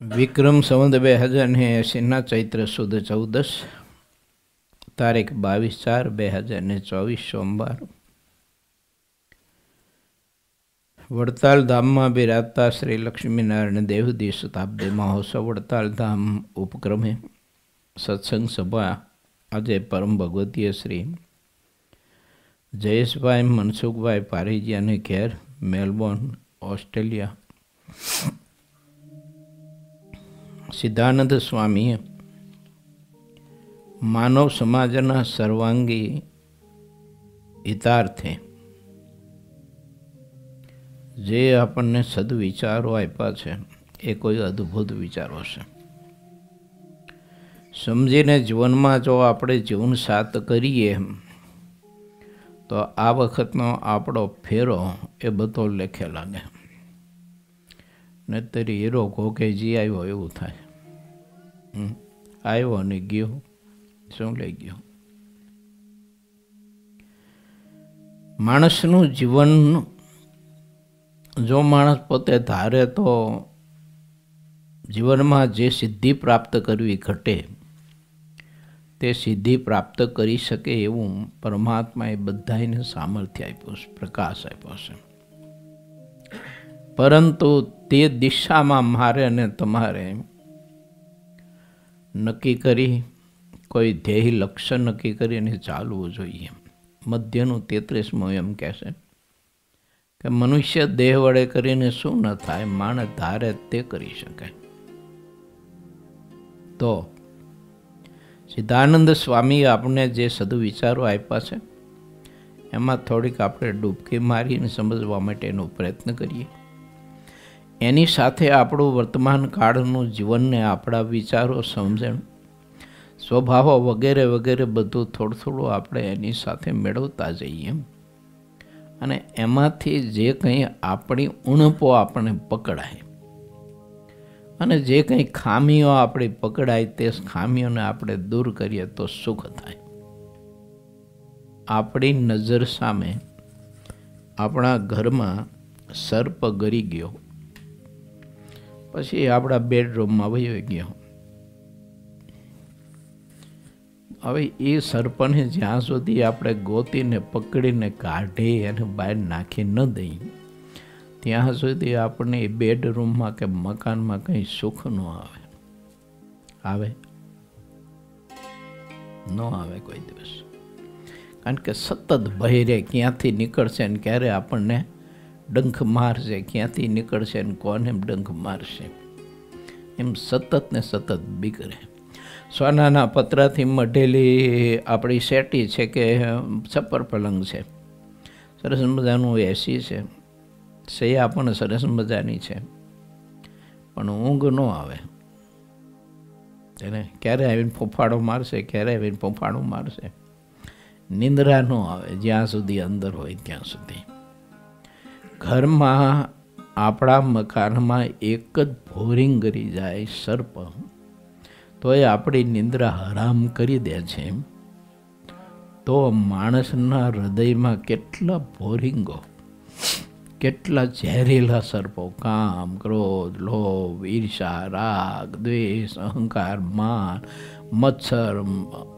વિક્રમ સંવત 2080 ચૈત્ર સુદ 14 તારીખ 22/4/2024 સોમવાર. વડતાલ ધામમાં બિરાજતા શ્રી લક્ષ્મીનારાયણ દેવદી શતાબ્દી મહોત્સવ વડતાલ ધામ ઉપક્રમે સત્સંગ સભા આજે પરમ ભગવતીય શ્રી જયેશભાઈ મનસુખભાઈ પારીજીયાને ઘેર મેલબોર્ન ઓસ્ટ્રેલિયા સિદ્ધાનંદ સ્વામીએ માનવ સમાજના સર્વાંગી હિતાર્થે જે આપણને સદવિચારો આપ્યા છે એ કોઈ અદ્ભુત વિચારો છે. સમજીને જીવનમાં જો આપણે જીવન સાત કરીએ તો આ વખતનો આપણો ફેરો એ બધો લેખે લાગે. નહીતર હીરો ઘોકે જી આવ્યો એવું થાય. આવ્યો ને ગયો, શું લઈ ગયો? માણસનું જીવન જો માણસ પોતે ધારે તો જીવનમાં જે સિદ્ધિ પ્રાપ્ત કરવી ઘટે તે સિદ્ધિ પ્રાપ્ત કરી શકે એવું પરમાત્માએ બધાને સામર્થ્ય આપ્યું છે, પ્રકાશ આપ્યો છે. પરંતુ તે દિશામાં મારે અને તમારે નક્કી કરી કોઈ ધ્યેય લક્ષ્ય નક્કી કરીને ચાલવું જોઈએ. મધ્યનું 33મું એમ કહેશે કે મનુષ્ય દેહ વડે કરીને શું ન થાય, માણસ ધારે તે કરી શકે. તો સિદ્ધાનંદ સ્વામીએ આપણને જે સદવિચારો આપ્યા છે એમાં થોડીક આપણે ડૂબકી મારીને સમજવા માટેનો પ્રયત્ન કરીએ. એની સાથે આપણું વર્તમાન કાળનું જીવનને આપણા વિચારો, સમજણ, સ્વભાવો વગેરે વગેરે બધું થોડું થોડું આપણે એની સાથે મેળવતા જઈએ અને એમાંથી જે કંઈ આપણી ઉણપો આપણે પકડાય અને જે કંઈ ખામીઓ આપણી પકડાય તે ખામીઓને આપણે દૂર કરીએ તો સુખ થાય. આપણી નજર સામે આપણા ઘરમાં સર્પ ગરી ગયો, પછી આપણા બેડરૂમમાં વહી ગયો. હવે એ સર્પને જ્યાં સુધી આપણે ગોતીને પકડીને કાઢી અને બહાર નાખી ન દઈએ ત્યાં સુધી આપણને એ બેડરૂમમાં કે મકાનમાં કંઈ સુખ ન આવે. આવે ન આવે કોઈ દિવસ. કારણ કે સતત ભય રહે, ક્યાંથી નીકળશે ને ક્યારે આપણને ડંખ મારશે, ક્યાંથી નીકળશે ને કોને ડંખ મારશે, એમ સતત ને સતત બીક રહે. સોનાના પતરાથી મઢેલી આપણી સેટી છે કે છપ્પર પલંગ છે, સરસ મજાનું એસી છે, સૈયા પણ સરસ મજાની છે, પણ ઊંઘ ન આવે. એને ક્યારે આવીને ફોફાડો મારશે, ક્યારે આવીને ફોફાડો મારશે, નિંદ્રા ન આવે જ્યાં સુધી અંદર હોય ત્યાં સુધી. ઘરમાં આપણા મકાનમાં એક જ ભોરિંગ કરી જાય સર્પ તો એ આપણી નિંદ્રા હરામ કરી દે છે. તો માણસના હૃદયમાં કેટલા ભોરિંગો, કેટલા ઝેરીલા સર્પો, કામ, ક્રોધ, લોભ, ઈર્ષા, રાગ, દ્વેષ, અહંકાર, માન, મત્સર,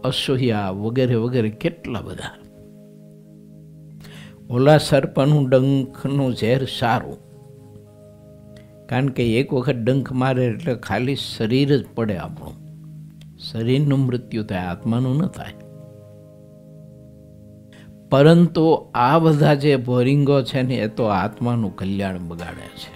અસૂયા વગેરે વગેરે કેટલા બધા. ઓલા સર્પનું ડંખનું ઝેર સારું, કારણ કે એક વખત ડંખ મારે એટલે ખાલી શરીર જ પડે, આપણું શરીરનું મૃત્યુ થાય, આત્માનું ન થાય. પરંતુ આ બધા જે બોરિંગો છે ને એ તો આત્માનું કલ્યાણ બગાડે છે.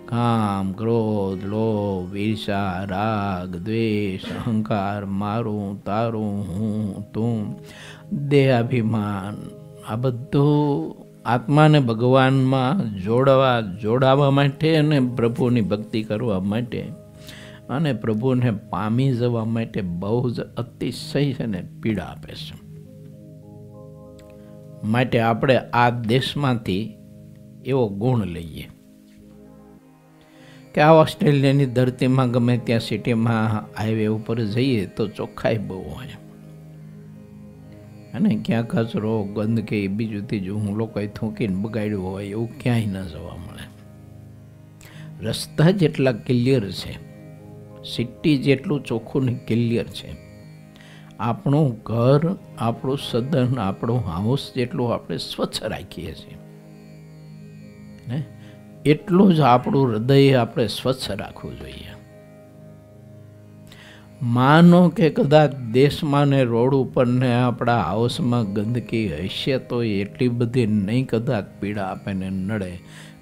કામ, ક્રોધ, લોભ, ઈર્ષા, રાગ, દ્વેષ, અહંકાર, મારું, તારું, હું, તું, દેહાભિમાન, આ બધું આત્માને ભગવાનમાં જોડાવા માટે અને પ્રભુની ભક્તિ કરવા માટે અને પ્રભુને પામી જવા માટે બહુ જ અતિશય છે ને પીડા આપે છે. માટે આપણે આ દેશમાંથી એવો ગુણ લઈએ કે આ ઓસ્ટ્રેલિયાની ધરતીમાં ગમે ત્યાં સિટીમાં હાઈવે ઉપર જઈએ તો ચોખ્ખાઈ બહુ હોય અને ક્યાં કચરો, ગંદકી, બીજું ત્રીજું લોકોએ થૂંકીને બગાડ્યું હોય એવું ક્યાંય ન જોવા મળે. રસ્તા જેટલા ક્લિયર છે, સિટી જેટલું ચોખ્ખું ને ક્લિયર છે, આપણું ઘર, આપણું સદન, આપણું હાઉસ જેટલું આપણે સ્વચ્છ રાખીએ છીએ ને એટલું જ આપણું હૃદય આપણે સ્વચ્છ રાખવું જોઈએ. માનો કે કદાચ દેશમાં ને રોડ ઉપર ને આપણા હાઉસમાં ગંદકી હશે તો એટલી બધી નહીં કદાચ પીડા આપણને નડે,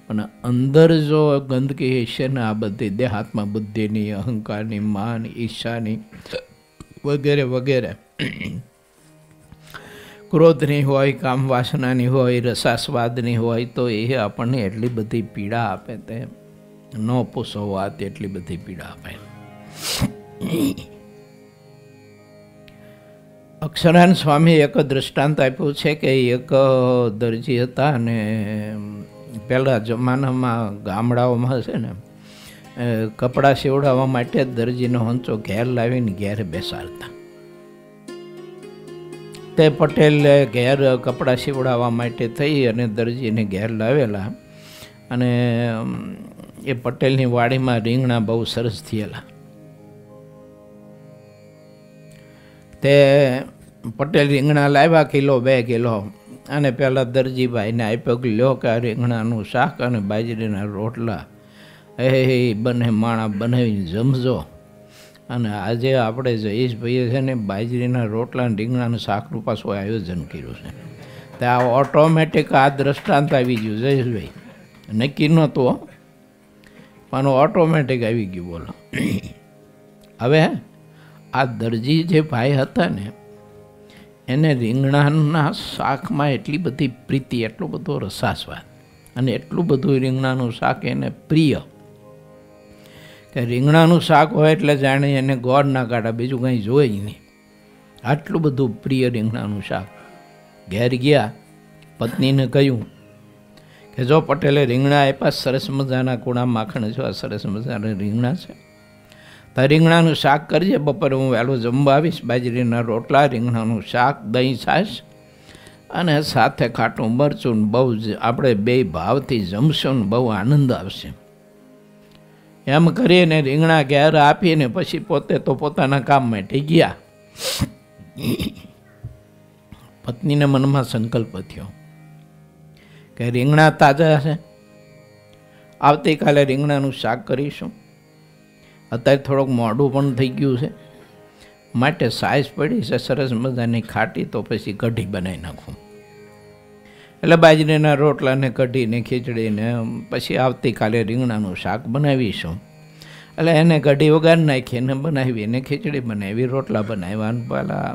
પણ અંદર જો ગંદકી હશે ને આ બધી દેહાત્મા બુદ્ધિની, અહંકારની, માન, ઈર્ષાની વગેરે વગેરે, ક્રોધની હોય, કામ વાસનાની હોય, રસાસ્વાદની હોય, તો એ આપણને એટલી બધી પીડા આપે, તે ન પૂછો વાત, એટલી બધી પીડા આપે. અક્ષરાનંદ સ્વામી એક દૃષ્ટાંત આપ્યું છે કે એક દરજી હતા અને પહેલાં જમાનામાં ગામડાઓમાં છે ને કપડાં સીવડાવવા માટે દરજીનો હંચો ઘેર લાવીને ઘેર બેસાડતા. તે પટેલે ઘેર કપડાં સીવડાવવા માટે થઈ અને દરજીને ઘેર લાવેલા, અને એ પટેલની વાડીમાં રીંગણા બહુ સરસ થયેલા. તે પટેલ રીંગણા લાવ્યા 1-2 કિલો અને પહેલાં દરજીભાઈને આપ્યો કે લ્યો કે આ રીંગણાનું શાક અને બાજરીના રોટલા એ બંને માણા બનાવીને જમજો. અને આજે આપણે જયેશભાઈએ છે ને બાજરીના રોટલા અને રીંગણાનું શાકનું પાછું આયોજન કર્યું છે. તો આ ઓટોમેટિક આ દ્રષ્ટાંત આવી ગયું જયેશભાઈ, નક્કી નહોતું પણ ઓટોમેટિક આવી ગયું. બોલો, હવે આ દરજી જે ભાઈ હતા ને એને રીંગણાના શાકમાં એટલી બધી પ્રીતિ, એટલો બધો રસાસ્વાદ અને એટલું બધું રીંગણાનું શાક એને પ્રિય કે રીંગણાનું શાક હોય એટલે જાણે એને ગોળ ના કાઢા, બીજું કંઈ જોઈ નહીં. આટલું બધું પ્રિય રીંગણાનું શાક. ઘેર ગયા, પત્નીને કહ્યું કે જો પટેલે રીંગણા આપ્યા, સરસ મજાના કુણા માખણ છે, સરસ મજાના રીંગણા છે, તો રીંગણાનું શાક કરજે, બપોરે હું વહેલું જમવા આવીશ. બાજરીના રોટલા, રીંગણાનું શાક, દહીં, છાશ અને સાથે ખાટું મરચું, બહુ જ આપણે બે ભાવથી જમશું ને બહુ આનંદ આવશે. એમ કરીને રીંગણા ઘેર આપીને પછી પોતે તો પોતાના કામ માટે ગયા. પત્નીને મનમાં સંકલ્પ થયો કે રીંગણા તાજા છે, આવતીકાલે રીંગણાનું શાક કરીશું. અત્યારે થોડોક મોડું પણ થઈ ગયું છે, માટે સાઈઝ પડી છે સરસ મજાની ખાટી, તો પછી કઢી બનાવી નાખું. એટલે બાજરીના રોટલાને કઢીને ખીચડીને પછી આવતીકાલે રીંગણાનું શાક બનાવીશું. એટલે એને કઢી વગાડી નાખી, એને બનાવીને ખીચડી બનાવી, રોટલા બનાવ્યા. પેલા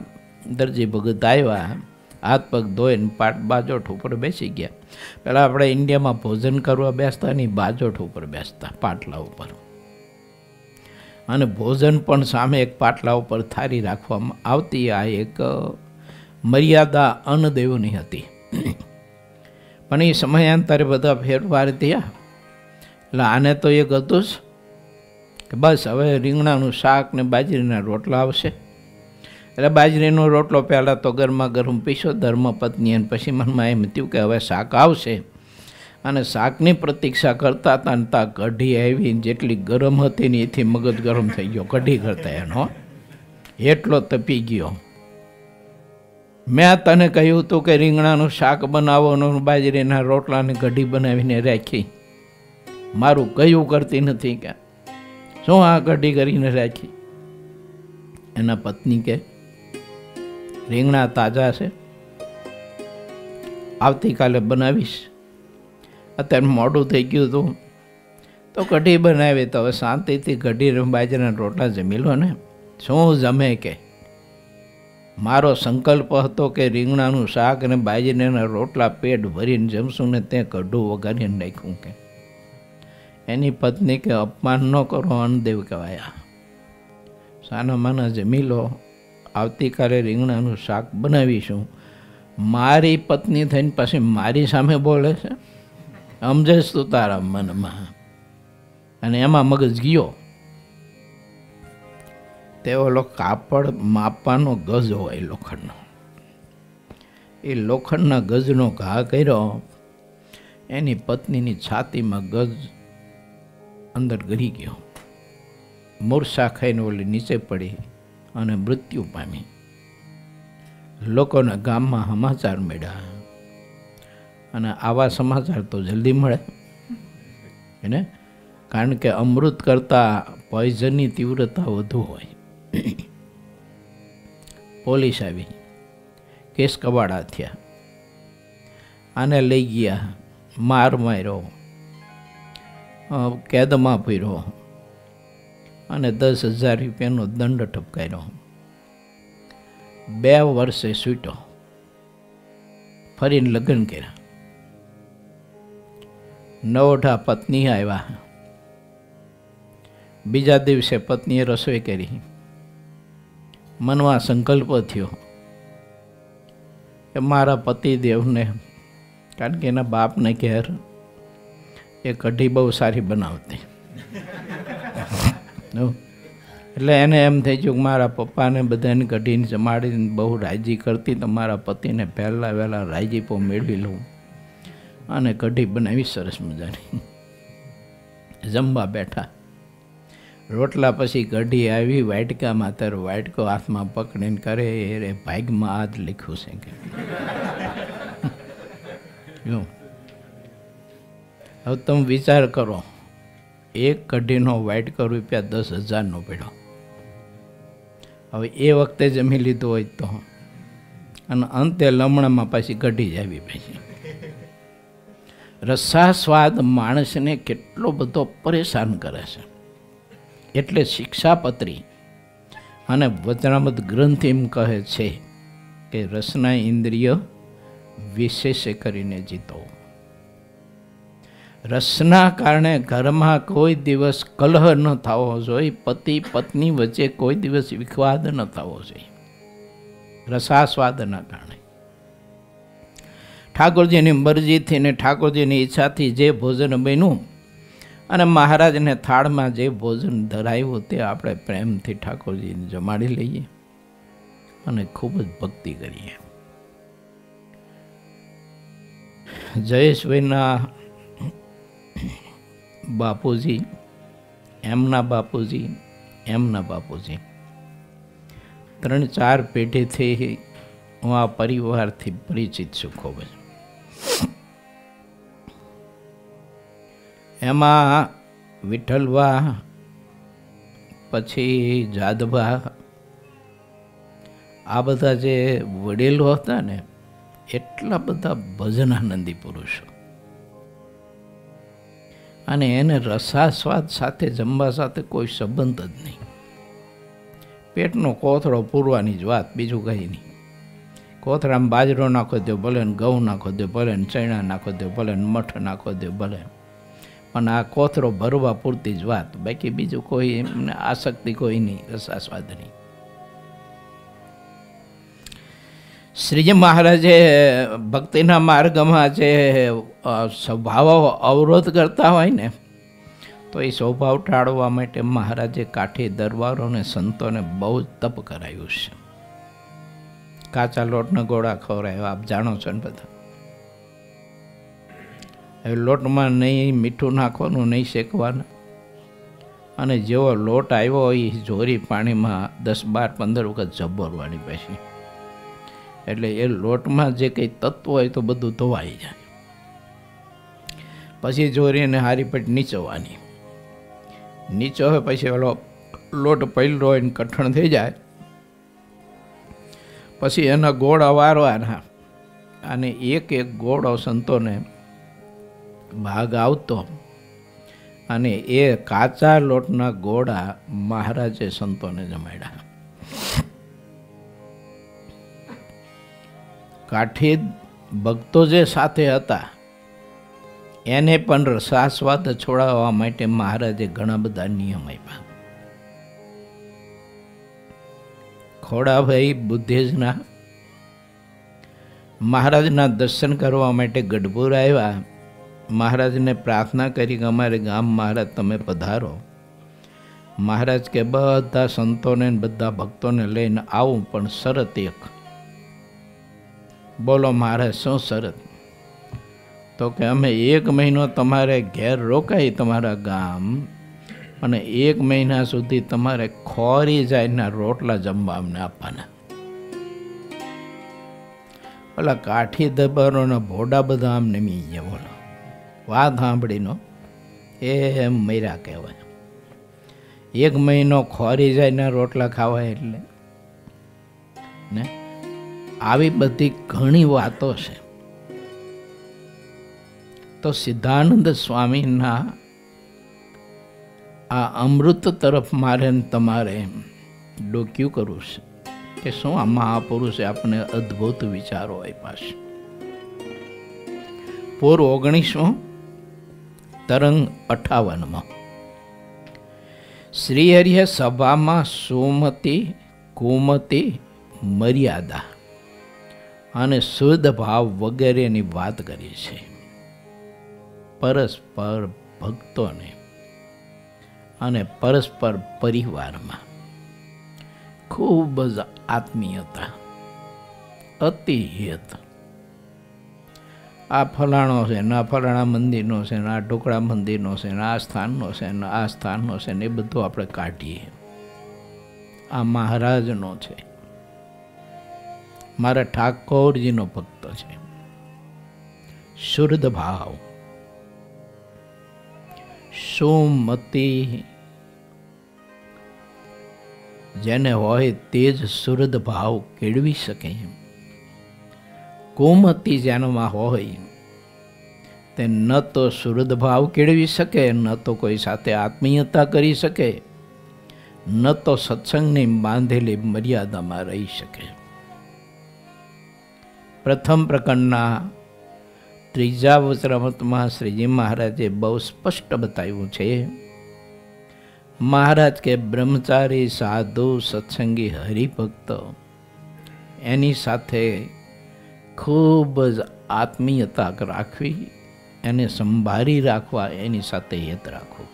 દરજી ભગત આવ્યા, હાથ પગ ધોઈને પાટ બાજોઠ ઉપર બેસી ગયા. પહેલાં આપણે ઇન્ડિયામાં ભોજન કરવા બેસતા નહીં, બાજોઠ ઉપર બેસતા, પાટલા ઉપર. અને ભોજન પણ સામે એક પાટલા ઉપર થાળી રાખવામાં આવતી. આ એક મર્યાદા અન્નદેવની હતી. પણ એ સમયાંતરે બધા ફેરફાર થયા. એટલે આને તો એક હતું જ કે બસ હવે રીંગણાનું શાક ને બાજરીના રોટલા આવશે. એટલે બાજરીનો રોટલો પહેલાં તો ગરમા ગરમ પીશો ધર્મપત્ની, અને પછી મનમાં એમ થયું કે હવે શાક આવશે. અને શાકની પ્રતીક્ષા કરતા હતા ને ત્યાં કઢી આવી, જેટલી ગરમ હતી ને એથી મગજ ગરમ થઈ ગયો કઢી કરતા એનો, એટલો તપી ગયો. મેં તને કહ્યું હતું કે રીંગણાનું શાક બનાવવાનું, બાજરીના રોટલાની કઢી બનાવીને રાખી, મારું કયું કરતી નથી કે શું આ કઢી કરીને રાખી? એના પત્ની કે રીંગણા તાજા છે, આવતીકાલે બનાવીશ. અત્યારે મોડું થઈ ગયું હતું તો કઢી બનાવી, તો હવે શાંતિથી કઢી બાજરીના રોટલા જમી લો ને. શું જમે કે મારો સંકલ્પ હતો કે રીંગણાનું શાક અને બાજરીના રોટલા પેટ ભરીને જમશું ને તે કઢું વગાડીને નાખ્યું કે. એની પત્ની કે અપમાન ન કરો, અન્નદેવ કહેવાયા, સાના માના જમી લો, આવતીકાલે રીંગણાનું શાક બનાવીશું. મારી પત્ની થઈને પછી મારી સામે બોલે છે, સમજેશ તું તારા મનમાં? અને એમાં મગજ ગયો. તે ઓલો કાપડ માપવાનો ગજ હોય લોખંડનો, એ લોખંડના ગજનો ઘા કર્યો, એની પત્નીની છાતીમાં ગજ અંદર ગરી ગયો. મૂર્છા ખાઈને ઓલી નીચે પડી અને મૃત્યુ પામી. લોકોના ગામમાં સમાચાર મળ્યા, અને આવા સમાચાર તો જલ્દી મળે એને, કારણ કે અમૃત કરતાં પોઈઝનની તીવ્રતા વધુ હોય. પોલીસ આવી, કેસ કવાડા થયા, આને લઈ ગયા, માર માર્યો, કેદમાં પૂર્યો અને 10,000 રૂપિયાનો દંડ ઠપકાર્યો. 2 વર્ષે છૂટ્યો, ફરીને લગ્ન કર્યા. નવોઢા પત્ની આવ્યા. બીજા દિવસે પત્નીએ રસોઈ કરી. મનમાં સંકલ્પ થયો કે મારા પતિદેવને, કારણ કે એના બાપને ઘેર એ કઢી બહુ સારી બનાવતી, એટલે એને એમ થઈ ગયું કે મારા પપ્પાને બધાને કઢીને જમાડીને બહુ રાજી કરતી, તો મારા પતિને પહેલાં વહેલા રાજીપો મેળવી લઉં અને કઢી બનાવી સરસ મજાની. જમવા બેઠા, રોટલા પછી કઢી આવી વાટકામાં, ત્યારે વાટકો હાથમાં પકડીને કરે એ ભાગમાં આ જ લખ્યું છે કે હવે તમે વિચાર કરો, એક કઢીનો વાટકો ₹10,000 પડ્યો. હવે એ વખતે જમી લીધું હોય તો, અને અંતે લમણામાં પાછી કઢી જ આવી પછી. રસાસ્વાદ માણસને કેટલો બધો પરેશાન કરે છે. એટલે શિક્ષાપત્રી અને વચનામૃત ગ્રંથ એમ કહે છે કે રસના ઇન્દ્રિય વિશેષ કરીને જીતો. રસના કારણે ઘરમાં કોઈ દિવસ કલહ ન થવો જોઈએ, પતિ પત્ની વચ્ચે કોઈ દિવસ વિવાદ ન થવો જોઈએ. રસાસ્વાદના કારણે ઠાકોરજીની મરજીથી ને ઠાકોરજીની ઈચ્છાથી જે ભોજન બન્યું અને મહારાજને થાળમાં જે ભોજન ધરાવ્યું તે આપણે પ્રેમથી ઠાકોરજીને જમાડી લઈએ અને ખૂબ જ ભક્તિ કરીએ. જયેશભાઈના બાપુજી, એમના બાપુજી, એમના બાપુજી, 3-4 પેઢીથી હું આ પરિવારથી પરિચિત છું ખૂબ જ. એમાં વિઠ્ઠલબા, પછી જાદબા, આ બધા જે વડીલો હતા ને, એટલા બધા ભજનાનંદી પુરુષો, અને એને રસાસ્વાદ સાથે જમવા સાથે કોઈ સંબંધ જ નહીં. પેટનો કોથળો પૂરવાની જ વાત, બીજું કંઈ નહીં. કોથળામાં બાજરો નાખો દો ભલે, ને ઘઉં નાખો દો ભલે, ને ચણા નાખો દો ભલે, ને મઠ નાખો દો ભલે, પણ આ કોથળો ભરવા પૂરતી જ વાત, બાકી બીજું કોઈ એમને આસક્તિ કોઈ નહીં રસાસ્વાદની. શ્રીજી મહારાજે ભક્તિના માર્ગમાં જે સ્વભાવો અવરોધ કરતા હોય ને, તો એ સ્વભાવ ટાળવા માટે મહારાજે કાઠી દરબારોને સંતોને બહુ જ તપ કરાયું છે. કાચા લોટના ગોળા ખવડાવ્યા, આપ જાણો છો ને બધા. હવે લોટમાં નહીં મીઠું નાખવાનું, નહીં શેકવાનું, અને જેવો લોટ આવ્યો એ જોરી પાણીમાં 10-12-15 વખત ઝબોરવાની પછી, એટલે એ લોટમાં જે કંઈ તત્વ હોય તો બધું ધોવાઈ જાય. પછી જોરીને હારી પેટ નીચોવાની, નીચો હોય પછી ઓલો લોટ પૈલરો હોય ને કઠણ થઈ જાય, પછી એના ગોળા વારવાના, અને એક એક ગોળો સંતોને ભાગ આવતો, અને એ કાચા લોટના ગોળા મહારાજે સંતોને જમાડ્યા. કાઠી ભક્તો જે સાથે હતા એને પણ રસાસ્વાદ છોડાવવા માટે મહારાજે ઘણા બધા નિયમ આપ્યા. ખોડાભાઈ બુદ્ધેજના મહારાજના દર્શન કરવા માટે ગઢપુર આવ્યા. મહારાજને પ્રાર્થના કરી કે અમારે ગામ મહારાજ તમે પધારો. મહારાજ કે બધા સંતોને બધા ભક્તોને લઈને આવું, પણ શરત એક. બોલો મહારાજ, શું શરત? તો કે અમે 1 મહિનો તમારે ઘેર રોકાઈ તમારા ગામ, અને 1 મહિના સુધી તમારે ખોરી જાયના રોટલા જમવા અમને આપવાના. ઓલા કાઠી દબારોના ભોડા બધા આમને મી ગયા. બોલો, વાત સાંભળીનો એમ મર્યા કહેવાય. 1 મહિનો ખોરી જાયના રોટલા ખાવાય એટલે ને આવી બધી ઘણી વાતો છે. તો સિદ્ધાનંદ સ્વામીના આ અમૃત તરફ મારે તમારે ડોક્યું કરવું છે કે શું આ મહાપુરુષે આપણને અદ્ભુત વિચારો આપ્યા છે. પૂર 19 તરંગ 58 શ્રીહરિએ સભામાં સુમતિ કુમતિ મર્યાદા અને શુદ્ધ ભાવ વગેરેની વાત કરી છે. પરસ્પર ભક્તોને અને પરસ્પર પરિવારમાં ખૂબ જ આત્મીયતા, અતિહિત. આ ફલાણો છે ને આ ફલાણા મંદિરનો છે ને આ ઢોકળા મંદિરનો છે ને આ સ્થાનનો છે ને આ સ્થાનનો છે ને એ બધું આપણે કાઢીએ. આ મહારાજનો છે, મારા ઠાકોરજીનો ભક્ત છે. શુદ્ધ ભાવ, સુમતિ જેને હોય તે જ શુદ્ધ ભાવ કેળવી શકે. કુમતિ જેનામાં હોય તે ન તો શુદ્ધ ભાવ કેળવી શકે, ન તો કોઈ સાથે આત્મીયતા કરી શકે, ન તો સત્સંગની બાંધેલી મર્યાદામાં રહી શકે. પ્રથમ પ્રકરણના 3જા વચનામૃતમાં શ્રીજી મહારાજે બહુ સ્પષ્ટ બતાવ્યું છે. મહારાજ કે બ્રહ્મચારી, સાધુ, સત્સંગી, હરિભક્ત એની સાથે ખૂબ જ આત્મીયતા રાખવી, એને સંભાળી રાખવા, એની સાથે હેત રાખવું.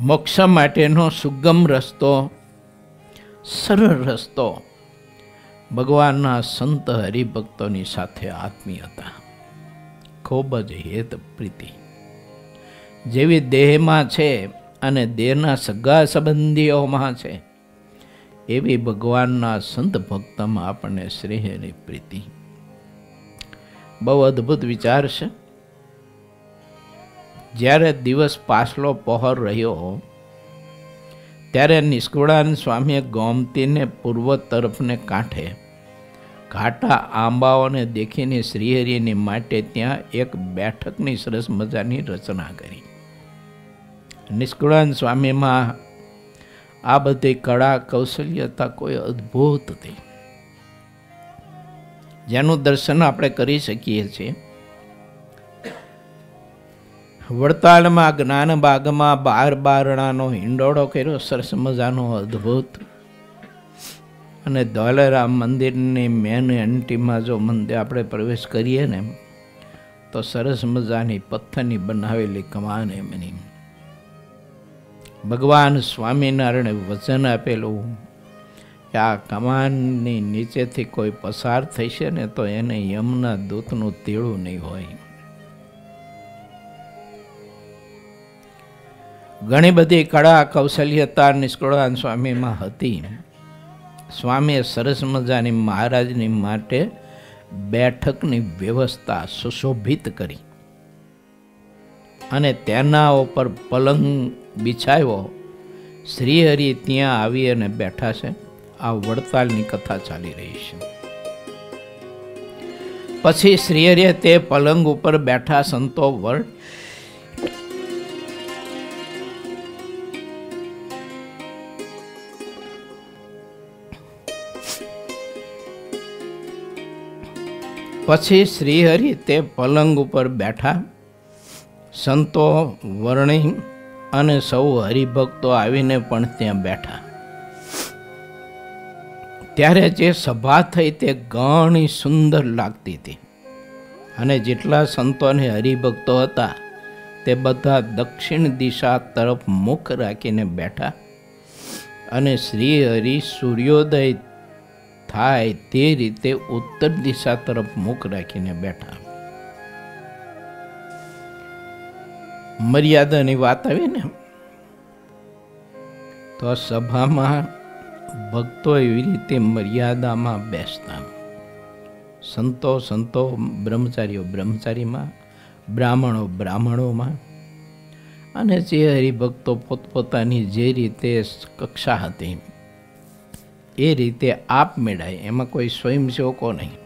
મોક્ષ માટેનો સુગમ રસ્તો, સરળ રસ્તો ભગવાનના સંત હરિભક્તોની સાથે આત્મીયતા, ખૂબ જ હેત પ્રીતિ જેવી દેહમાં છે અને દેહના સગા સંબંધીઓમાં છે, એવી ભગવાનના સંત ભક્તમાં આપણને શ્રેયની પ્રીતિ. બહુ અદ્ભુત વિચાર છે. જ્યારે દિવસ પાછલો પહોર રહ્યો ત્યારે નિષ્કુળાનંદ સ્વામીએ ગોમતીને પૂર્વ તરફને કાંઠે ઘાટા આંબાઓને દેખીને શ્રીહરિની માટે ત્યાં એક બેઠકની સરસ મજાની રચના કરી. નિષ્કુળાનંદ સ્વામીમાં આ બધી કળા કૌશલ્યતા કોઈ અદ્ભુત હતી, જેનું દર્શન આપણે કરી શકીએ છીએ. વડતાલમાં જ્ઞાનબાગમાં 12 બારણાનો હિંડોળો કર્યો, સરસ મજાનો અદ્ભુત. અને ધોલેરા મંદિરની મેન એન્ટ્રીમાં જો મંદિર આપણે પ્રવેશ કરીએ ને તો સરસ મજાની પથ્થરની બનાવેલી કમાન એમની. ભગવાન સ્વામિનારાયણે વચન આપેલું કે આ કમાનની નીચેથી કોઈ પસાર થશે ને તો એને યમના દૂતનું તેડું નહીં હોય. ઘણી બધી કળા કૌશલ્યતા નિષ્કુળાનંદ સ્વામીમાં હતી. સ્વામીએ સરસ મજાની મહારાજની માટે બેઠકની વ્યવસ્થા સુશોભિત કરી અને તેના ઉપર પલંગ બિછાવ્યો. શ્રીહરિ ત્યાં આવી અને બેઠા છે. આ વડતાલની કથા ચાલી રહી છે. પછી શ્રીહરિએ તે પલંગ ઉપર બેઠા સંતો વડ પલંગ ઉપર બેઠા સંતો વર્ણી અને સૌ હરિભક્તો આવીને પણ ત્યાં બેઠા. ત્યારે જે સભા થઈ તે ઘણી સુંદર લાગતી હતી અને જેટલા સંતો અને હરિભક્તો હતા તે બધા દક્ષિણ દિશા તરફ મુખ રાખીને બેઠા અને શ્રી હરિ સૂર્યોદય થાય તે રીતે ઉત્તર દિશા તરફ મુખ રાખીને બેઠા. મર્યાદાની વાત આવી ને, તો સભામાં ભક્તો એવી રીતે મર્યાદામાં બેસતા, સંતો બ્રહ્મચારીઓ બ્રહ્મચારીમાં, બ્રાહ્મણો બ્રાહ્મણોમાં, અને જે હરિભક્તો પોતપોતાની જે રીતે કક્ષા હતી એ રીતે આપ મેળાય, એમાં કોઈ સ્વયંસેવકો નહીં.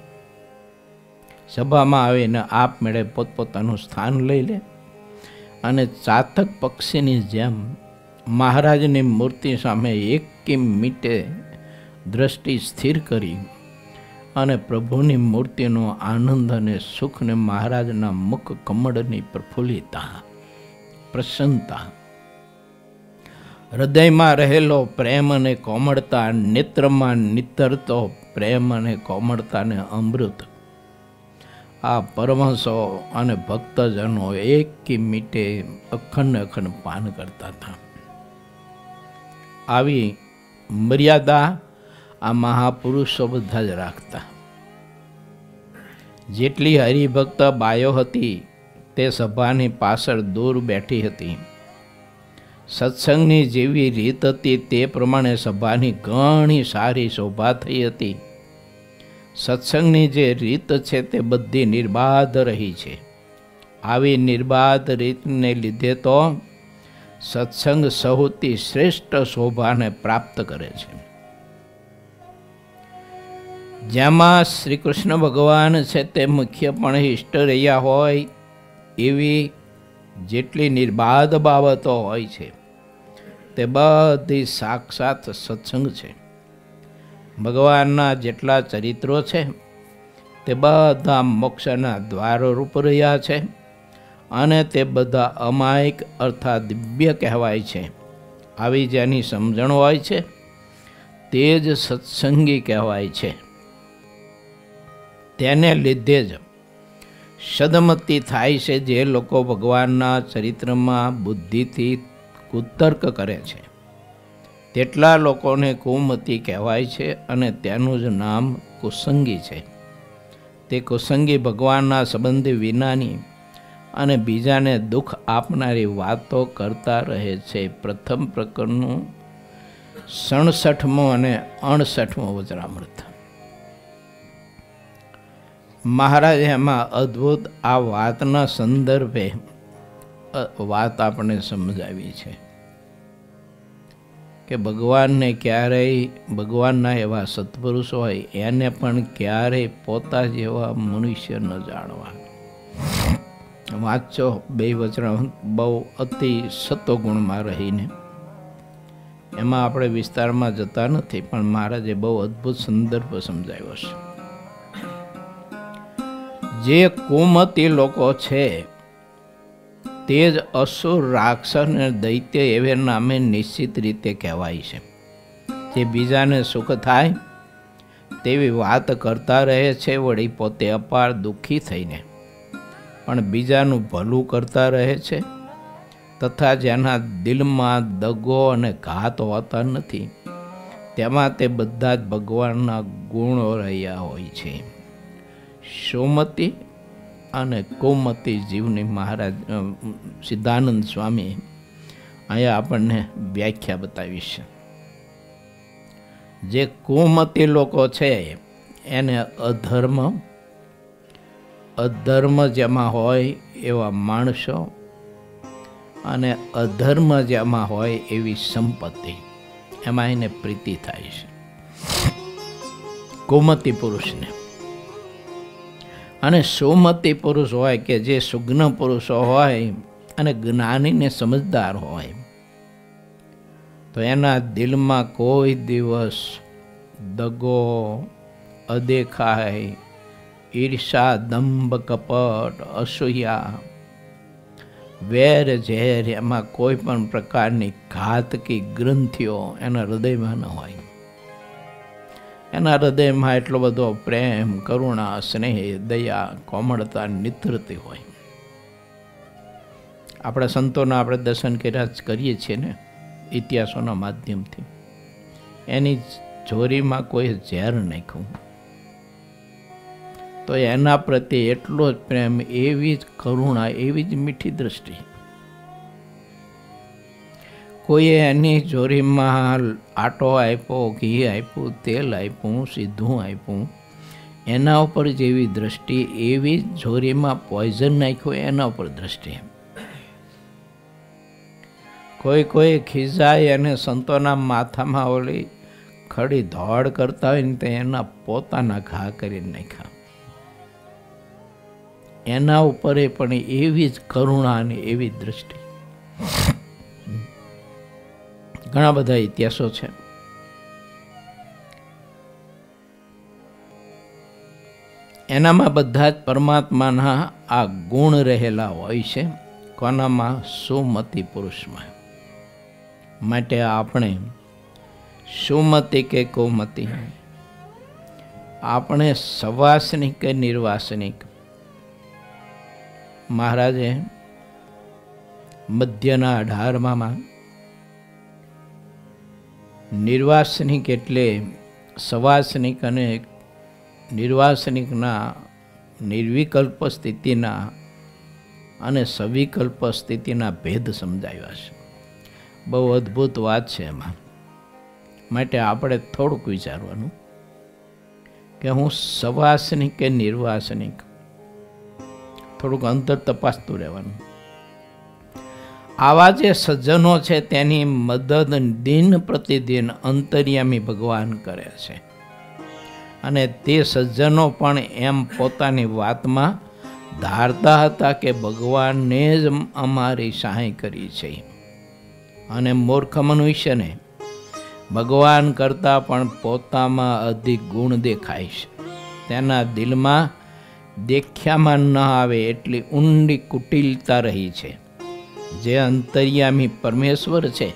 સભામાં આવીને આપ મેળે પોતપોતાનું સ્થાન લઈ લે અને ચાતક પક્ષીની જેમ મહારાજની મૂર્તિ સામે એક મીટે દ્રષ્ટિ સ્થિર કરી અને પ્રભુની મૂર્તિનો આનંદ અને સુખને મહારાજના મુખ કમળની પ્રફુલ્લિતા, પ્રસન્નતા, હૃદયમાં રહેલો પ્રેમ અને કોમળતા, નેત્રમાં નિતરતો પ્રેમ અને કોમળતાને અમૃત આ પરમહંસો અને ભક્તજનો એક મીટે અખંડ પાન કરતા હતા. આવી મર્યાદા આ મહાપુરુષો બધા જ રાખતા. જેટલી હરિભક્ત બાયો હતી તે સભાની પાછળ દૂર બેઠી હતી. સત્સંગની જેવી રીત હતી તે પ્રમાણે સભાની ઘણી સારી શોભા થઈ હતી. સત્સંગની જે રીત છે તે બધી નિર્બાધ રહી છે. આવી નિર્બાધ રીતને લીધે તો સત્સંગ સૌથી શ્રેષ્ઠ શોભાને પ્રાપ્ત કરે છે. જેમાં શ્રી કૃષ્ણ ભગવાન છે તે મુખ્યપણે ઇષ્ટ રહ્યા હોય એવી જેટલી નિર્બાધ બાબતો હોય છે તે બધી સાક્ષાત સત્સંગ છે. ભગવાનના જેટલા ચરિત્રો છે તે બધા મોક્ષના દ્વારો રૂપ રહ્યા છે અને તે બધા અમાયિક અર્થાત દિવ્ય કહેવાય છે. આવી જેની સમજણ હોય છે તે જ સત્સંગી કહેવાય છે. તેને લીધે જ સદમતિ થાય છે. જે લોકો ભગવાનના ચરિત્રમાં બુદ્ધિથી કુતર્ક કરે છે તેટલા લોકોને કુમતિ કહેવાય છે અને તેનું જ નામ કુસંગી છે. તે કુસંગી ભગવાનના સંબંધી વિનાની અને બીજાને દુઃખ આપનારી વાતો કરતા રહે છે. પ્રથમ પ્રકરણનું 67મું અને 68મું વચનામૃત. મહારાજ એમાં અદ્ભુત આ વાતના સંદર્ભે વાત આપણે સમજાવી છે કે ભગવાનને ક્યારેય, ભગવાનના એવા સત્પુરુષ હોય એને પણ ક્યારેય પોતા જેવા મનુષ્ય ન જાણવા. વાંચો બે વચન બહુ અતિ સત્વગુણમાં રહીને, એમાં આપણે વિસ્તારમાં જતા નથી પણ મહારાજે બહુ અદ્ભુત સંદર્ભ સમજાવ્યો છે. જે કુમતી લોકો છે તે જ અસુર, રાક્ષસ અને દૈત્ય એવે નામે નિશ્ચિત રીતે કહેવાય છે. જે બીજાને સુખ થાય તેવી વાત કરતા રહે છે, વળી પોતે અપાર દુઃખી થઈને પણ બીજાનું ભલું કરતા રહે છે, તથા જેના દિલમાં દગો અને ઘાત હોતા નથી તેમાં તે બધા જ ભગવાનના ગુણો રહ્યા હોય છે. સોમતી અને કુમતી જીવની મહારાજ સિદ્ધાનંદ સ્વામી અહીંયા આપણને વ્યાખ્યા બતાવી છે. જે કુમતી લોકો છે એને અધર્મ જેમાં હોય એવા માણસો અને અધર્મ જેમાં હોય એવી સંપત્તિ, એમાં એને પ્રીતિ થાય છે કુમતી પુરુષને. અને સુમતી પુરુષ હોય કે જે સુજ્ઞ પુરુષો હોય અને જ્ઞાનીને સમજદાર હોય તો એના દિલમાં કોઈ દિવસ દગો, અદેખાઈ, ઈર્ષા, દંભ, કપટ, અસૂયા, વેર ઝેર, એમાં કોઈ પણ પ્રકારની ઘાતકી ગ્રંથિઓ એના હૃદયમાં ન હોય. એના હૃદયમાં એટલો બધો પ્રેમ, કરુણા, સ્નેહ, દયા, કોમળતા નિતરતી હોય. આપણા સંતોના આપણે દર્શન કરીએ છીએ ને ઇતિહાસોના માધ્યમથી, એની જોરીમાં કોઈ ઝેર નાખ્યું તો એના પ્રત્યે એટલો જ પ્રેમ, એવી જ કરુણા, એવી જ મીઠી દ્રષ્ટિ. કોઈએ એની જોરીમાં આટો આપ્યો, ઘી આપ્યું, તેલ આપ્યું, સીધું આપ્યું, એના ઉપર જેવી દૃષ્ટિ એવી જોરીમાં પોઈઝન નાખ્યું એના ઉપર દૃષ્ટિ. કોઈ ખીજાય અને સંતોના માથામાં ઓલી ખડી ધોળ કરતા હોય ને તો એના પોતાના ઘા કરી નાખ્યા. એના ઉપર પણ એવી જ કરુણા અને એવી દૃષ્ટિ. ઘણા બધા ઇતિહાસો છે. એનામાં બધા જ પરમાત્માના આ ગુણ રહેલા હોય છે. કોનામાં? સુમતિ પુરુષમાં. માટે આપણે સુમતિ કે કુમતિ, આપણે સવાસનિક કે નિર્વાસનિક. મહારાજે મધ્યના 18માં નિર્વાસનિક એટલે સવાસનિક અને નિર્વાસનિકના નિર્વિકલ્પ સ્થિતિના અને સવિકલ્પ સ્થિતિના ભેદ સમજાવ્યા છે. બહુ અદ્ભુત વાત છે એમાં. માટે આપણે થોડુંક વિચારવાનું કે હું સવાસનિક કે નિર્વાસનિક, થોડુંક અંતર તપાસતું રહેવાનું. આવા જે સજ્જનો છે તેની મદદ દિન પ્રતિદિન અંતર્યામી ભગવાન કરે છે. અને તે સજ્જનો પણ એમ પોતાની વાતમાં ધારતા હતા કે ભગવાનને જ અમારી સહાય કરી છે. અને મૂર્ખ મનુષ્યને ભગવાન કરતાં પણ પોતામાં અધિક ગુણ દેખાય છે. તેના દિલમાં દેખ્યામાં ન આવે એટલી ઊંડી કુટિલતા રહી છે. જે અંતર્યામી પરમેશ્વર છે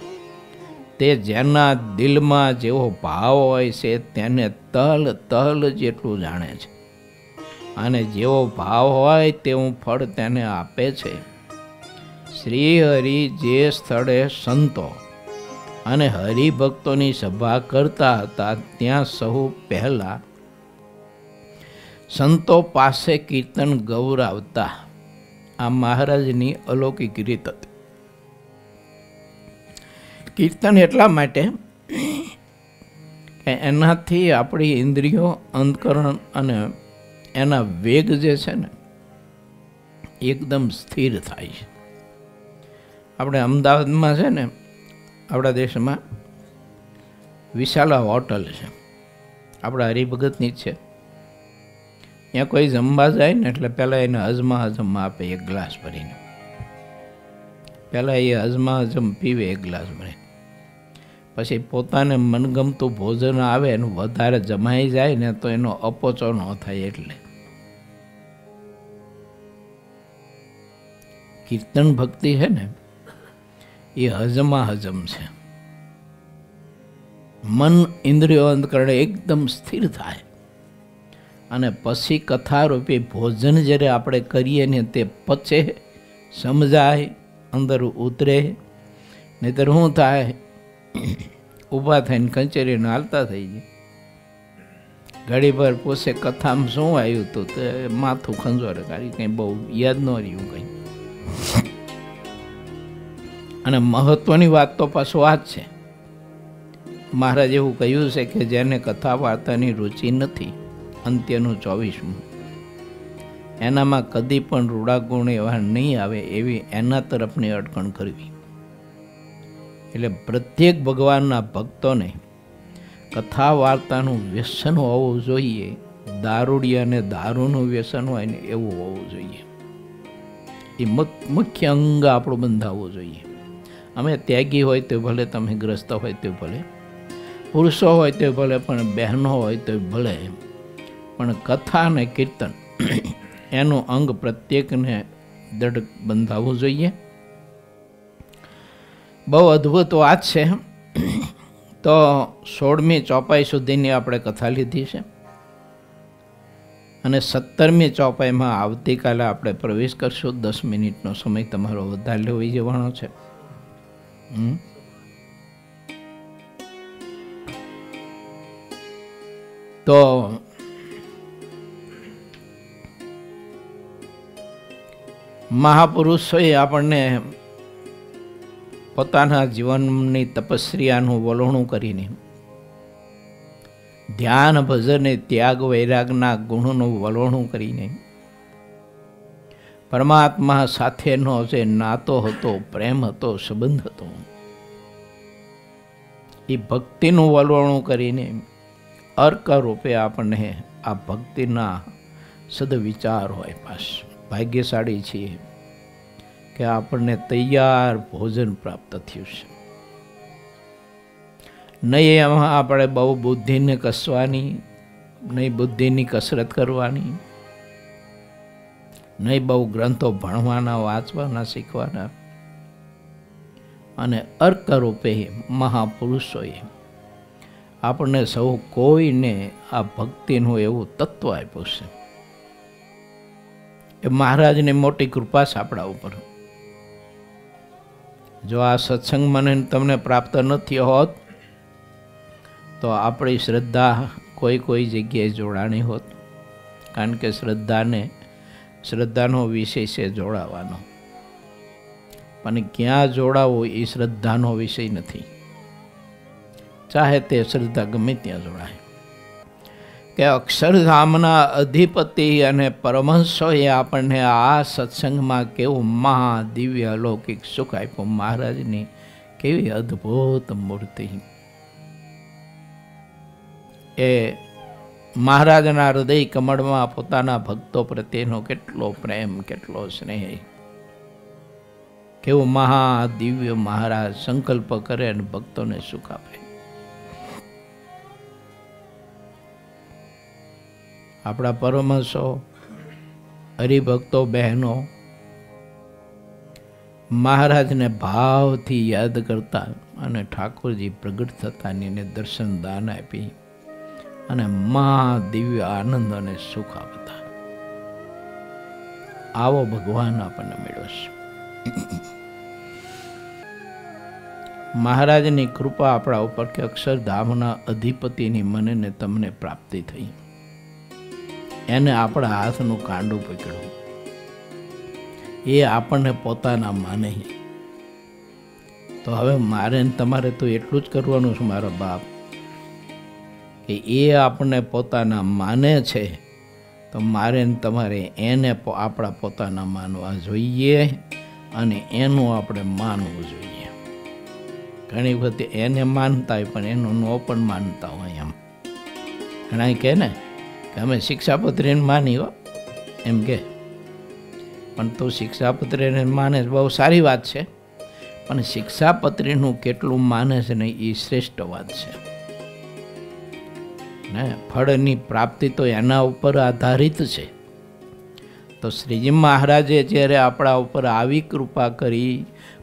તે જેના દિલમાં જેવો ભાવ હોય છે તેને તલ જેટલું જાણે છે. અને જેવો ભાવ હોય તેવું ફળ તેને આપે છે. શ્રી હરિ જે સ્થળે સંતો અને હરિભક્તોની સભા કરતા હતા ત્યાં સહુ પહેલા સંતો પાસે કીર્તન ગૌરાવતા. આ મહારાજની અલૌકિક રીત હતી. કીર્તન એટલા માટે કે એનાથી આપણી ઇન્દ્રિયો, અંતકરણ અને એના વેગ જે છે ને એકદમ સ્થિર થાય છે. આપણે અમદાવાદમાં છે ને, આપણા દેશમાં વિશાલા હોટલ છે, આપણા હરિભગતની જ છે. ત્યાં કોઈ જમવા જાય ને એટલે પહેલાં એને હજમ આપે એક ગ્લાસ ભરીને. પહેલાં એ હજમ પીવે એક ગ્લાસ ભરીને. પછી પોતાને મનગમતું ભોજન આવે એનું વધારે જમાઈ જાય ને તો એનો અપોચો ન થાય. એટલે કીર્તન ભક્તિ છે ને એ હજમ છે. મન, ઇન્દ્રિયો, અંતકરણ એકદમ સ્થિર થાય અને પછી કથારૂપી ભોજન જ્યારે આપણે કરીએ ને તે પચે, સમજાય, અંદર ઉતરે. નહીતર શું થાય? ઊભા થઈને કચેરીને હાલતા થઈ જાય. ઘડી ભર પૂછે કથામાં શું આવ્યું હતું તે માથું ખંજોરે કાઢી, કંઈ બહુ યાદ ન રહ્યું કંઈ. અને મહત્વની વાત તો પાછું આ જ છે. મહારાજ એવું કહ્યું છે કે જેને કથા વાર્તાની રુચિ નથી, અંત્યનું 24મું, એનામાં કદી પણ રૂડા ગુણ એવા નહીં આવે એવી એના તરફની અટકણ કરવી. એટલે પ્રત્યેક ભગવાનના ભક્તોને કથા વાર્તાનું વ્યસન હોવું જોઈએ. દારૂડિયા અને દારૂનું વ્યસન હોય ને એવું હોવું જોઈએ. એ મુખ્ય અંગ આપણું બંધાવવું જોઈએ. અમે ત્યાગી હોય તો ભલે, તમે ગ્રસ્ત હોય તો ભલે, પુરુષો હોય તો ભલે, પણ બહેનો હોય તો ભલે, પણ કથા અને કીર્તન એનું અંગ પ્રત્યેકને દૃઢ બંધાવવું જોઈએ. બહુ અદ્ભુત વાત છે. તો 16મી ચોપાઈ સુધીની આપણે કથા લીધી છે અને 17મી ચોપાઈમાં આવતીકાલે આપણે પ્રવેશ કરશું. 10 મિનિટનો સમય તમારો વધારે લેવી જવાનો છે. તો મહાપુરુષોએ આપણને પોતાના જીવનની તપસ્યાનું વલોણું કરીને, ધ્યાન ભજન ત્યાગ વૈરાગના ગુણનું વલોણું કરીને, પરમાત્મા સાથેનો જે નાતો હતો, પ્રેમ હતો, સંબંધ હતો, એ ભક્તિનું વલોણું કરીને અર્ક રૂપે આપણને આ ભક્તિના સદવિચાર હોય. પાસ ભાગ્યશાળી છીએ કે આપણને તૈયાર ભોજન પ્રાપ્ત થયું છે. નહીં એમાં આપણે બહુ બુદ્ધિને કસવાની, નહીં બુદ્ધિની કસરત કરવાની, નહીં બહુ ગ્રંથો ભણવાના, વાંચવાના, શીખવાના. અને અર્ક રૂપે મહાપુરુષોએ આપણને સૌ કોઈને આ ભક્તિનું એવું તત્વ આપ્યું છે. એ મહારાજની મોટી કૃપા છે આપણા ઉપર. જો આ સત્સંગ મને તમને પ્રાપ્ત નથી હોત તો આપણી શ્રદ્ધા કોઈ જગ્યાએ જોડાણી હોત. કારણ કે શ્રદ્ધાનો વિષય છે જોડાવાનો, પણ ક્યાં જોડાવું એ શ્રદ્ધાનો વિષય નથી. ચાહે તે શ્રદ્ધા ગમે ત્યાં જોડાય. કે અક્ષરધામના અધિપતિ અને પરમહંસોએ આપણને આ સત્સંગમાં કેવું મહાદિવ્ય અલૌકિક સુખ આપ્યું. મહારાજની કેવી અદ્ભુત મૂર્તિ. એ મહારાજના હૃદય કમળમાં પોતાના ભક્તો પ્રત્યેનો કેટલો પ્રેમ, કેટલો સ્નેહ. કેવું મહાદિવ્ય મહારાજ સંકલ્પ કરે અને ભક્તોને સુખ આપે. આપણા પરમહંસો, હરિભક્તો, બહેનો મહારાજને ભાવથી યાદ કરતા અને ઠાકોરજી પ્રગટ થતા એને દર્શન દાન આપી અને મહાદિવ્ય આનંદ અને સુખ આપતા. આવો ભગવાન આપણને મળ્યો છે. મહારાજની કૃપા આપણા ઉપર કે અક્ષરધામના અધિપતિની મને ને તમને પ્રાપ્તિ થઈ. એને આપણા હાથનું કાંડું પકડ્યું. એ આપણને પોતાના માને. તો હવે મારે તમારે તો એટલું જ કરવાનું છે મારા બાપ, કે એ આપણને પોતાના માને છે તો મારે તમારે એને આપણા પોતાના માનવા જોઈએ અને એનું આપણે માનવું જોઈએ. ઘણી વખત એને માનતા હોય પણ એનું ન પણ માનતા હોય. એમ ઘણા કહે ને કે અમે શિક્ષાપત્રીને માની હો, એમ કે, પણ તું શિક્ષાપત્રીને માને બહુ સારી વાત છે, પણ શિક્ષાપત્રીનું કેટલું માને છે ને એ શ્રેષ્ઠ વાત છે ને. ફળની પ્રાપ્તિ તો એના ઉપર આધારિત છે. તો શ્રીજી મહારાજે જ્યારે આપણા ઉપર આવી કૃપા કરી,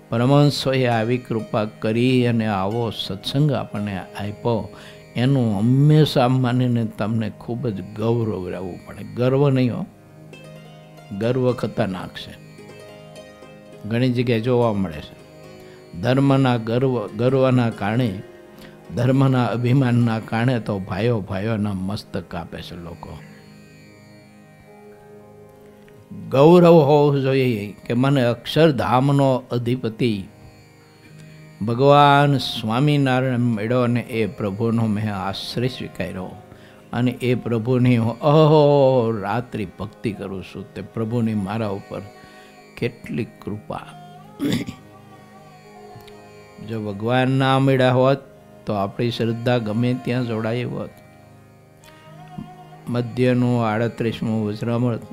પરમહંસોએ આવી કૃપા કરી અને આવો સત્સંગ આપણને આપ્યો, એનું હંમેશા માનીને તમને ખૂબ જ ગૌરવ રહેવું પડે. ગર્વ નહીં હો, ગર્વ ખતરનાક છે. ઘણી જગ્યાએ જોવા મળે છે ધર્મના ગર્વના કારણે, ધર્મના અભિમાનના કારણે તો ભાઈઓના મસ્તક કાપે છે લોકો. ગૌરવ હોવું જોઈએ કે મને અક્ષરધામનો અધિપતિ ભગવાન સ્વામિનારાયણ મળ્યો અને એ પ્રભુનો મેં આશ્રય સ્વીકાર્યો અને એ પ્રભુની હું અહોરાત્રિ ભક્તિ કરું છું. તે પ્રભુની મારા ઉપર કેટલી કૃપા. જો ભગવાન ના મળ્યા હોત તો આપણી શ્રદ્ધા ગમે ત્યાં જોડાઈ હોત. મધ્યનું 38મું વજ્રામૃત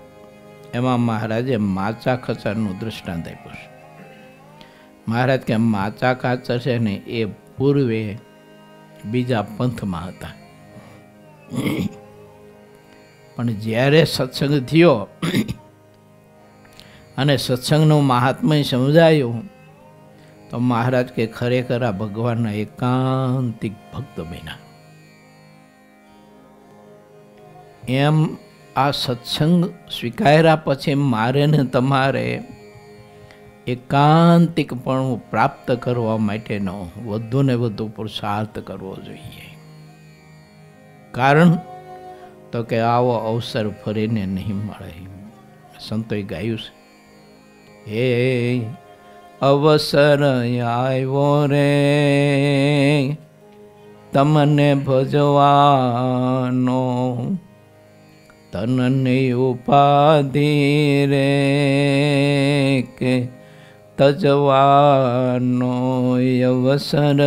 એમાં મહારાજે માચા ખચરનું દૃષ્ટાંત આપ્યું છે. મહારાજ કે માચા ખાચર છે ને એ પૂર્વે બીજા પંથમાં હતા, પણ જ્યારે સત્સંગ થયો અને સત્સંગનું મહાત્મ્ય સમજાયું તો મહારાજ કે ખરેખર આ ભગવાનના એકાંતિક ભક્ત બન્યા. એમ આ સત્સંગ સ્વીકાર્યા પછી મારે ને તમારે એકાંતિકપણું પ્રાપ્ત કરવા માટેનો વધુ ને વધુ પુરુષાર્થ કરવો જોઈએ. કારણ તો કે આવો અવસર ફરીને નહીં મળે. સંતોએ ગાયું છે, હે અવસર આવ્યો રે તમને ભજવાનો, તનની ઉપાધિ રે કે તજવાનો, અવસર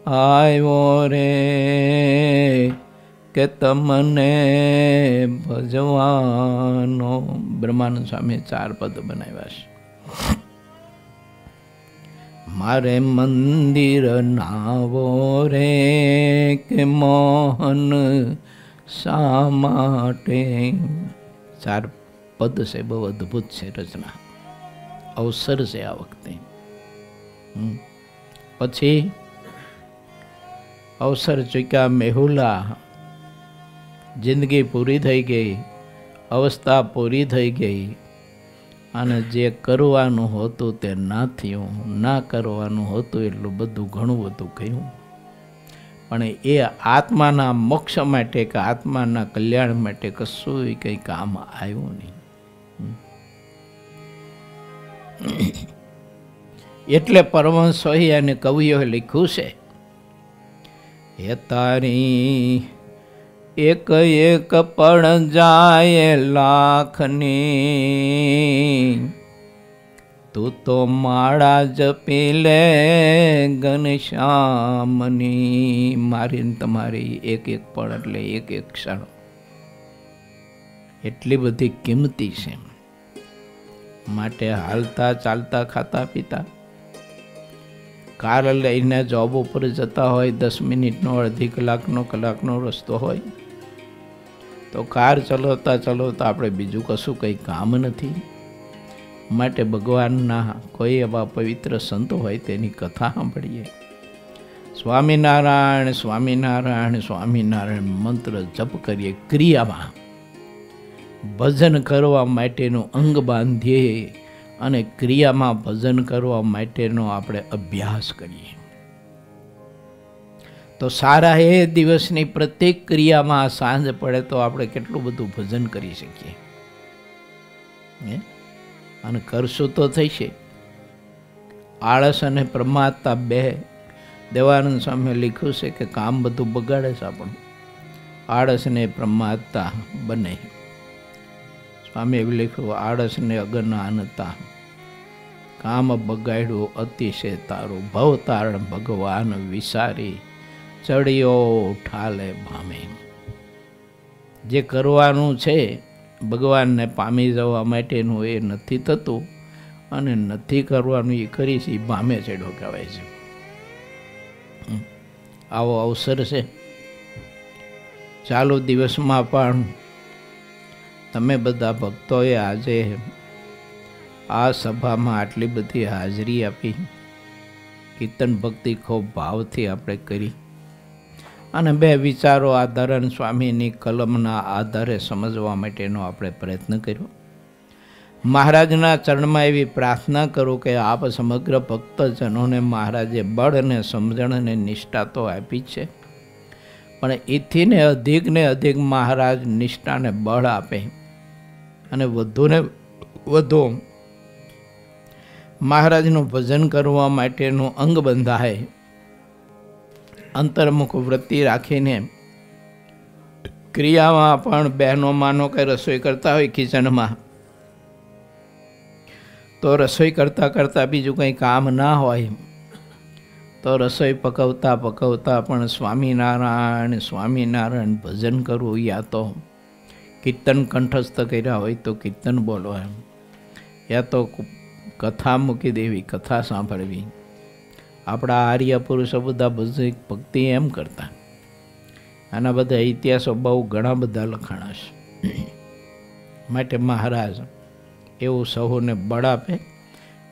આવ્યો રે કે તમને ભજવાનો. બ્રહ્માનંદ સ્વામીએ 4 પદ બનાવ્યા છે. મારે મંદિર નાવો રે કે મોહન શા માટે. 4 પદ છે, બહુ અદ્ભુત છે રચના. અવસર છે આ વખતે. પછી અવસર ચૂક્યા મેહુલા, જિંદગી પૂરી થઈ ગઈ, અવસ્થા પૂરી થઈ ગઈ, અને જે કરવાનું હતું તે ના થયું, ના કરવાનું હતું એટલું બધું ઘણું બધું કહ્યું, પણ એ આત્માના મોક્ષ માટે કે આત્માના કલ્યાણ માટે કશું કંઈ કામ આવ્યું નહીં. એટલે પરમહંસોએ અને કવિઓએ લખ્યું છે, હે તારી એક એક પણ જાય લાખની, તું તો માળા જપી લે ઘનશ્યામની. મારી તમારી એક એક પણ એટલે એક એક ક્ષણ એટલી બધી કિંમતી છે. માટે હાલતા ચાલતા ખાતા પીતા કાર લઈને જોબ ઉપર જતા હોય, 10 મિનિટનો અડધી કલાકનો રસ્તો હોય, તો કાર ચલાવતા ચલાવતા આપણે બીજું કશું કંઈ કામ નથી. માટે ભગવાનના કોઈ એવા પવિત્ર સંતો હોય તેની કથા સાંભળીએ. સ્વામિનારાયણ સ્વામિનારાયણ સ્વામિનારાયણ મંત્ર જપ કરીએ. ક્રિયામાં ભજન કરવા માટેનું અંગ બાંધીએ અને ક્રિયામાં ભજન કરવા માટેનો આપણે અભ્યાસ કરીએ. તો સારા એ દિવસની પ્રત્યેક ક્રિયામાં સાંજ પડે તો આપણે કેટલું બધું ભજન કરી શકીએ. અને કરશું તો થશે. આળસ અને પ્રમાદતા બે. દેવાનંદ સ્વામીએ લખ્યું છે કે કામ બધું બગાડે છે આપણું, આળસ ને પ્રમાદતા બને. સ્વામી એવું લખ્યું, આળસ ને અજ્ઞાનતા, કામ બગાડ્યું અતિશય તારું, ભવ તારણ ભગવાન વિસારી, ચડિયો ઠાલે ભામે. જે કરવાનું છે ભગવાનને પામી જવા માટેનું એ નથી થતું, અને નથી કરવાનું એ કરી છે, ભામે ચડ્યો કહેવાય છે. આવો અવસર છે. ચાલુ દિવસમાં પણ તમે બધા ભક્તોએ આજે આ સભામાં આટલી બધી હાજરી આપી, કીર્તન ભક્તિ ખૂબ ભાવથી આપણે કરી, અને 2 વિચારો આધારણ સ્વામીની કલમના આધારે સમજવા માટેનો આપણે પ્રયત્ન કર્યો. મહારાજના ચરણમાં એવી પ્રાર્થના કરું કે આપ સમગ્ર ભક્તજનોને મહારાજે બળ અને સમજણ અને નિષ્ઠા તો આપી છે, પણ એથી ને અધિક મહારાજ નિષ્ઠાને બળ આપે અને વધુને વધુ મહારાજનું ભજન કરવા માટેનું અંગ બંધાય. અંતર્મુખ વૃત્તિ રાખીને ક્રિયામાં પણ બહેનો માનો કે રસોઈ કરતા હોય કિચનમાં, તો રસોઈ કરતાં બીજું કંઈ કામ ના હોય તો રસોઈ પકવતા પણ સ્વામિનારાયણ સ્વામિનારાયણ ભજન કરવું, યા તો કીર્તન કંઠસ્થ કર્યા હોય તો કીર્તન બોલવા, યા તો કથા મૂકી દેવી, કથા સાંભળવી. આપણા આર્ય પુરુષો બધા ભક્તિ એમ કરતા. આના બધા ઇતિહાસો બહુ ઘણા બધા લખાણા છે. માટે મહારાજ એવું સૌને બળ આપે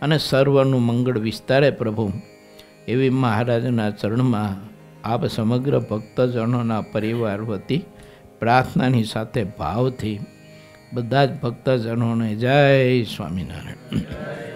અને સર્વનું મંગળ વિસ્તારે પ્રભુ, એવી મહારાજના ચરણમાં આપ સમગ્ર ભક્તજનોના પરિવાર વતી પ્રાર્થનાની સાથે ભાવથી બધા જ ભક્તજનોને જય સ્વામિનારાયણ.